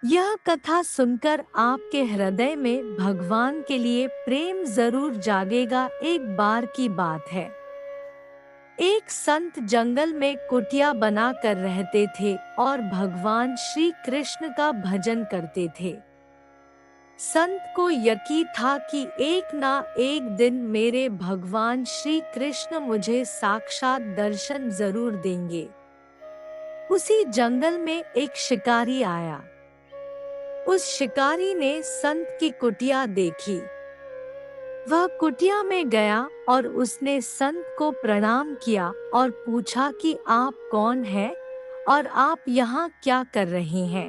यह कथा सुनकर आपके हृदय में भगवान के लिए प्रेम जरूर जागेगा। एक बार की बात है, एक संत जंगल में कुटिया बना कर रहते थे और भगवान श्री कृष्ण का भजन करते थे। संत को यकीन था कि एक ना एक दिन मेरे भगवान श्री कृष्ण मुझे साक्षात दर्शन जरूर देंगे। उसी जंगल में एक शिकारी आया। उस शिकारी ने संत की कुटिया देखी। वह कुटिया में गया और उसने संत को प्रणाम किया और पूछा कि आप कौन हैं और आप यहाँ क्या कर रहे हैं।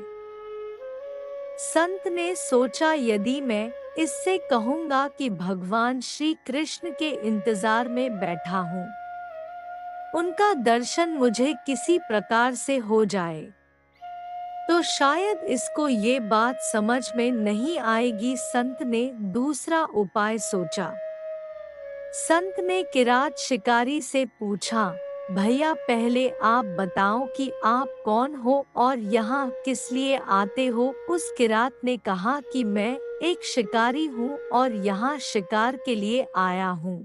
संत ने सोचा, यदि मैं इससे कहूँगा कि भगवान श्री कृष्ण के इंतजार में बैठा हूँ, उनका दर्शन मुझे किसी प्रकार से हो जाए, तो शायद इसको ये बात समझ में नहीं आएगी। संत ने दूसरा उपाय सोचा। संत ने किरात शिकारी से पूछा, भैया पहले आप बताओ कि आप कौन हो और यहाँ किस लिए आते हो। उस किरात ने कहा कि मैं एक शिकारी हूँ और यहाँ शिकार के लिए आया हूँ।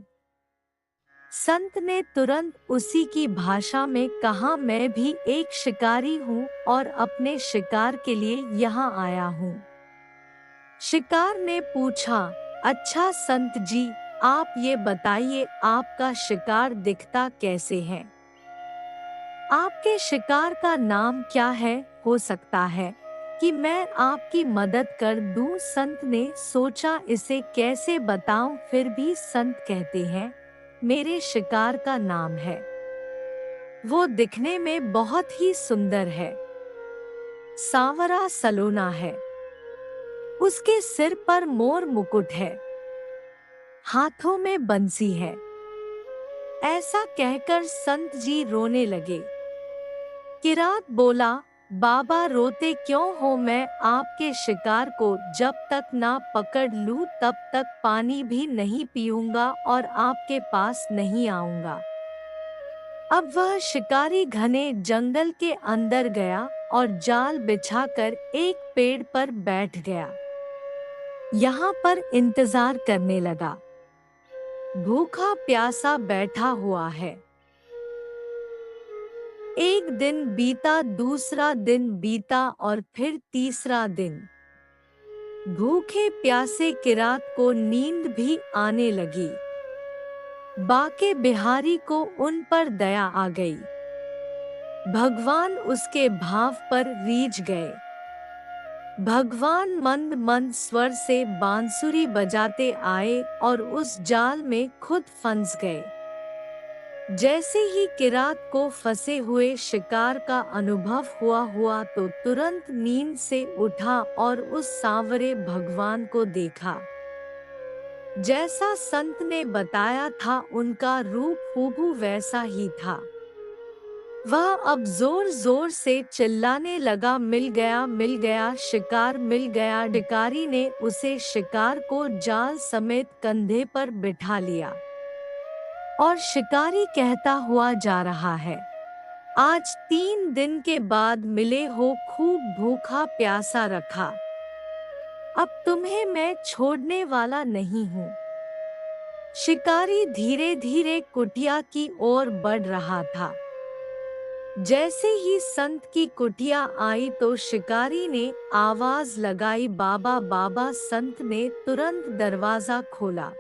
संत ने तुरंत उसी की भाषा में कहा, मैं भी एक शिकारी हूँ और अपने शिकार के लिए यहाँ आया हूँ। शिकार ने पूछा, अच्छा संत जी, आप ये बताइए आपका शिकार दिखता कैसे है? आपके शिकार का नाम क्या है? हो सकता है कि मैं आपकी मदद कर दूं। संत ने सोचा, इसे कैसे बताऊं। फिर भी संत कहते हैं, मेरे शिकार का नाम है, वो दिखने में बहुत ही सुंदर है, सांवरा सलोना है, उसके सिर पर मोर मुकुट है, हाथों में बंसी है। ऐसा कहकर संत जी रोने लगे। किरात बोला, बाबा रोते क्यों हो? मैं आपके शिकार को जब तक ना पकड़ लूं तब तक पानी भी नहीं पीऊंगा और आपके पास नहीं आऊंगा। अब वह शिकारी घने जंगल के अंदर गया और जाल बिछाकर एक पेड़ पर बैठ गया। यहाँ पर इंतजार करने लगा। भूखा प्यासा बैठा हुआ है। एक दिन बीता, दूसरा दिन बीता और फिर तीसरा दिन। भूखे प्यासे किरात को नींद भी आने लगी। बाके बिहारी को उन पर दया आ गई। भगवान उसके भाव पर रीझ गए। भगवान मंद मंद स्वर से बांसुरी बजाते आए और उस जाल में खुद फंस गए। जैसे ही किरात को फंसे हुए शिकार का अनुभव हुआ तो तुरंत नींद से उठा और उस सांवरे भगवान को देखा। जैसा संत ने बताया था, उनका रूप हूबहू वैसा ही था। वह अब जोर जोर से चिल्लाने लगा, मिल गया, मिल गया, शिकार मिल गया। शिकारी ने उसे शिकार को जाल समेत कंधे पर बिठा लिया और शिकारी कहता हुआ जा रहा है, आज 3 दिन के बाद मिले हो, खूब भूखा प्यासा रखा, अब तुम्हें मैं छोड़ने वाला नहीं हूँ। शिकारी धीरे धीरे कुटिया की ओर बढ़ रहा था। जैसे ही संत की कुटिया आई तो शिकारी ने आवाज लगाई, बाबा बाबा। संत ने तुरंत दरवाजा खोला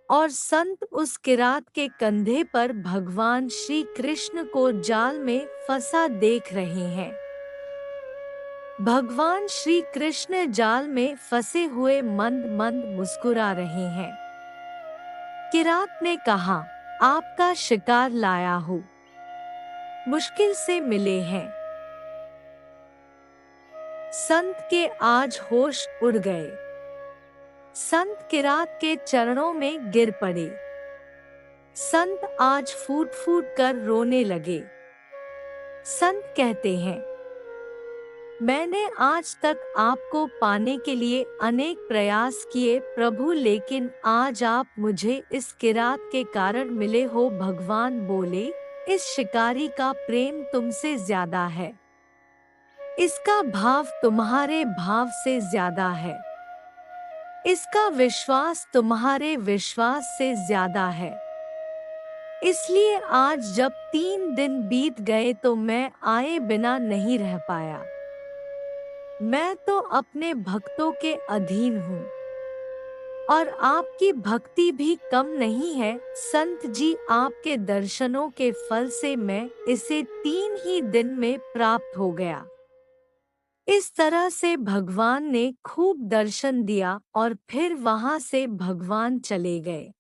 और संत उस किरात के कंधे पर भगवान श्री कृष्ण को जाल में फंसा देख रहे हैं। भगवान श्री कृष्ण जाल में फंसे हुए मंद मंद मुस्कुरा रहे हैं। किरात ने कहा, आपका शिकार लाया हूँ, मुश्किल से मिले हैं। संत के आज होश उड़ गए। संत किरात के चरणों में गिर पड़े। संत आज फूट फूट कर रोने लगे। संत कहते हैं, मैंने आज तक आपको पाने के लिए अनेक प्रयास किए प्रभु, लेकिन आज आप मुझे इस किरात के कारण मिले हो। भगवान बोले, इस शिकारी का प्रेम तुमसे ज्यादा है। इसका भाव तुम्हारे भाव से ज्यादा है। इसका विश्वास तुम्हारे विश्वास से ज्यादा है। इसलिए आज जब 3 दिन बीत गए तो मैं आए बिना नहीं रह पाया। मैं तो अपने भक्तों के अधीन हूँ और आपकी भक्ति भी कम नहीं है संत जी। आपके दर्शनों के फल से मैं इसे 3 ही दिन में प्राप्त हो गया। इस तरह से भगवान ने खूब दर्शन दिया और फिर वहां से भगवान चले गए।